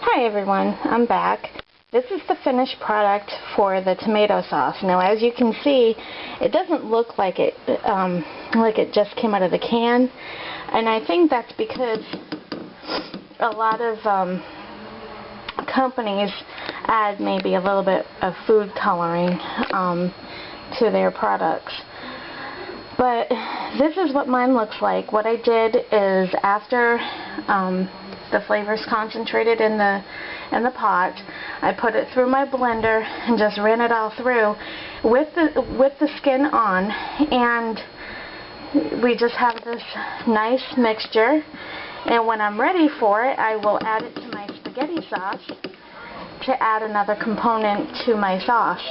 Hi everyone, I'm back. This is the finished product for the tomato sauce. Now as you can see, it doesn't look like it just came out of the can, and I think that's because a lot of companies add maybe a little bit of food coloring to their products. But this is what mine looks like. What I did is after the flavors concentrated in the pot, I put it through my blender and just ran it all through with the skin on, and we just have this nice mixture. And when I'm ready for it, I will add it to my spaghetti sauce to add another component to my sauce.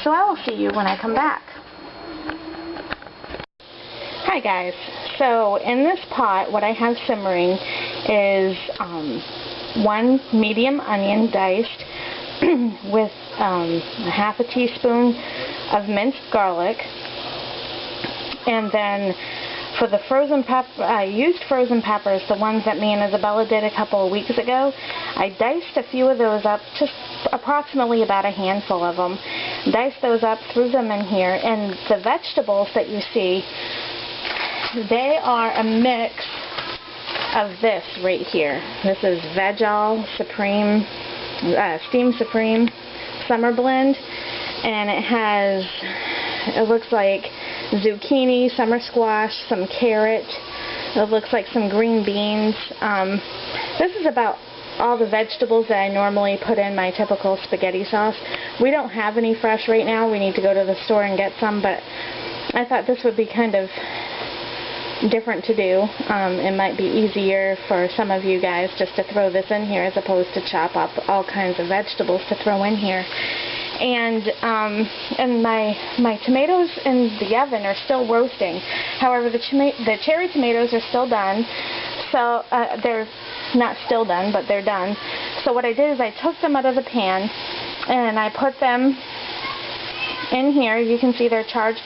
So I will see you when I come back. Hi guys, so in this pot what I have simmering is one medium onion diced with a half a teaspoon of minced garlic, and then for the frozen pepper, I used frozen peppers, the ones that me and Isabella did a couple of weeks ago. I diced a few of those up, just approximately about a handful of them. Diced those up, threw them in here, and the vegetables that you see, they are a mix of this right here. This is Veg-All Supreme, Steam Supreme Summer Blend, and it looks like zucchini, summer squash, some carrot, it looks like some green beans. This is about all the vegetables that I normally put in my typical spaghetti sauce. We don't have any fresh right now. We need to go to the store and get some, but I thought this would be kind of different to do. It might be easier for some of you guys just to throw this in here as opposed to chop up all kinds of vegetables to throw in here. And my tomatoes in the oven are still roasting. However, the cherry tomatoes are still done. So they're not still done, but they're done. So what I did is I took them out of the pan and I put them in here. You can see they're charred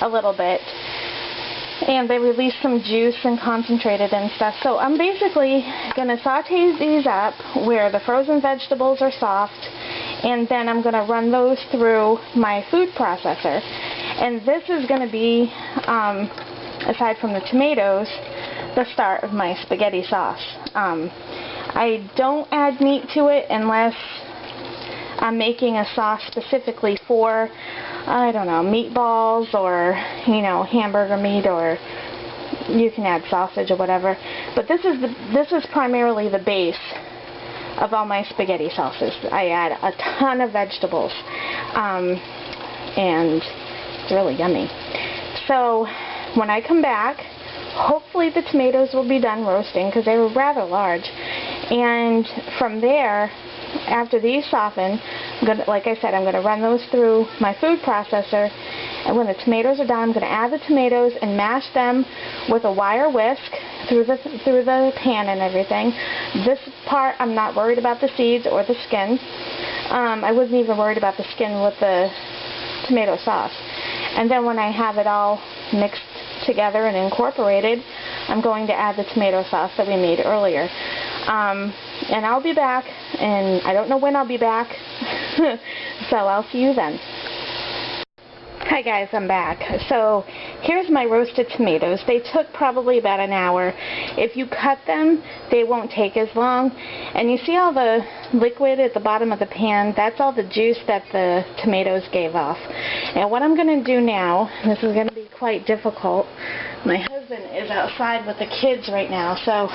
a little bit, and they release some juice and concentrated and stuff. So I'm basically going to saute these up where the frozen vegetables are soft, and then I'm going to run those through my food processor. And this is going to be, aside from the tomatoes, the start of my spaghetti sauce. I don't add meat to it unless I'm making a sauce specifically for, I don't know, meatballs or, hamburger meat, or you can add sausage or whatever. But this is primarily the base of all my spaghetti sauces. I add a ton of vegetables, and it's really yummy. So when I come back, hopefully the tomatoes will be done roasting because they were rather large. And from there, after these soften, like I said, I'm going to run those through my food processor, and when the tomatoes are done, I'm going to add the tomatoes and mash them with a wire whisk through the pan and everything. This part, I'm not worried about the seeds or the skin. I wasn't even worried about the skin with the tomato sauce. And then when I have it all mixed together and incorporated, I'm going to add the tomato sauce that we made earlier. And I'll be back, and I don't know when I'll be back, so I'll see you then. Hi guys, I'm back. So here's my roasted tomatoes. They took probably about an hour. If you cut them, they won't take as long. And you see all the liquid at the bottom of the pan? That's all the juice that the tomatoes gave off. And what I'm going to do now, this is going to be quite difficult. My husband is outside with the kids right now, so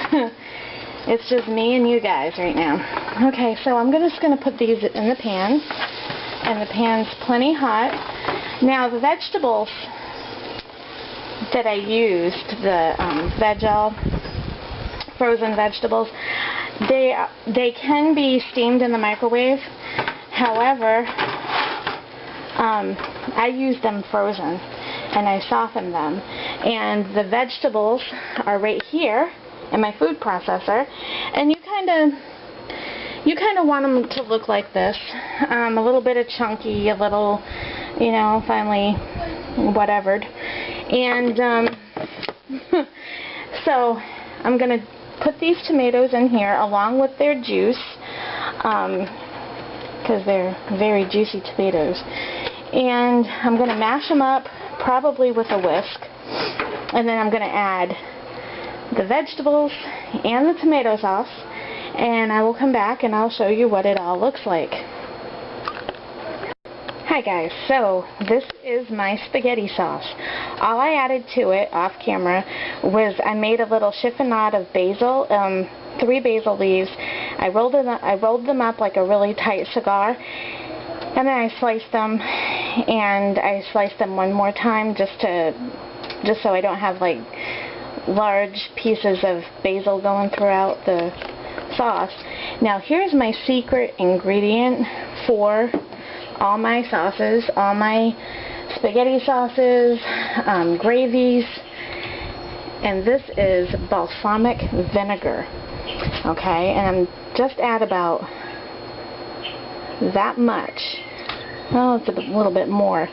it's just me and you guys right now. Okay, so I'm just going to put these in the pan, and the pan's plenty hot. Now the vegetables that I used, the Veg-All frozen vegetables, they can be steamed in the microwave. However, I used them frozen, and I softened them. And the vegetables are right here in my food processor, and you kind of want them to look like this, a little bit of chunky, a little, finely whatevered. And so I'm going to put these tomatoes in here along with their juice, because they're very juicy tomatoes. And I'm going to mash them up, probably with a whisk. And then I'm going to add the vegetables and the tomato sauce. And I will come back and I'll show you what it all looks like. Hi guys, so this is my spaghetti sauce. All I added to it off camera was I made a little chiffonade of basil, 3 basil leaves. I rolled them up like a really tight cigar, and then I sliced them, and I sliced them one more time just so I don't have like large pieces of basil going throughout the sauce. Now here's my secret ingredient for all my sauces, all my spaghetti sauces, gravies, and this is balsamic vinegar. Okay, and I'm just add about that much. Oh, it's a little bit more.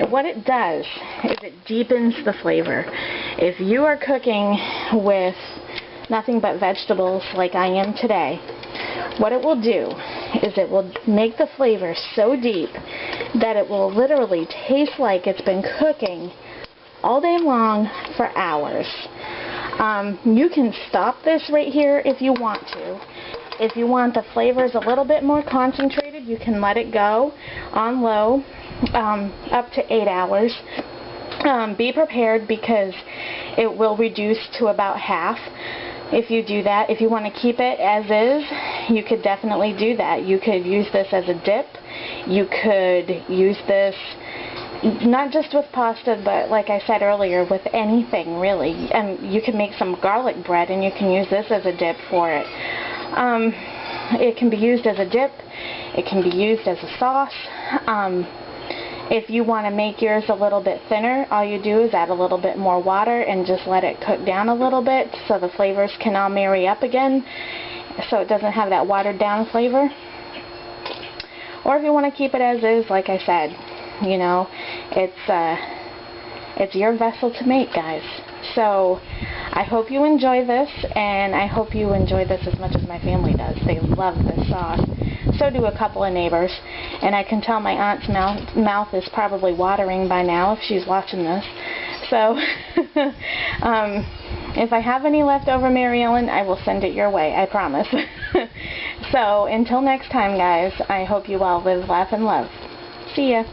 What it does is it deepens the flavor. If you are cooking with nothing but vegetables like I am today, what it will do is it will make the flavor so deep that it will literally taste like it's been cooking all day long for hours. You can stop this right here if you want to. If you want the flavors a little bit more concentrated, you can let it go on low up to 8 hours. Be prepared because it will reduce to about half. If you do that, if you want to keep it as is, you could definitely do that. You could use this as a dip. You could use this not just with pasta, but like I said earlier, with anything really. You can make some garlic bread and you can use this as a dip for it. It can be used as a dip. It can be used as a sauce. If you want to make yours a little bit thinner, all you do is add a little bit more water and just let it cook down a little bit so the flavors can all marry up again, so it doesn't have that watered down flavor. Or if you want to keep it as is, like I said, you know, it's your vessel to make, guys. So I hope you enjoy this, and I hope you enjoy this as much as my family does. They love this sauce. So do a couple of neighbors, and I can tell my aunt's mouth is probably watering by now if she's watching this. So if I have any left over, Mary Ellen, I will send it your way, I promise. So until next time, guys, I hope you all live, laugh, and love. See ya.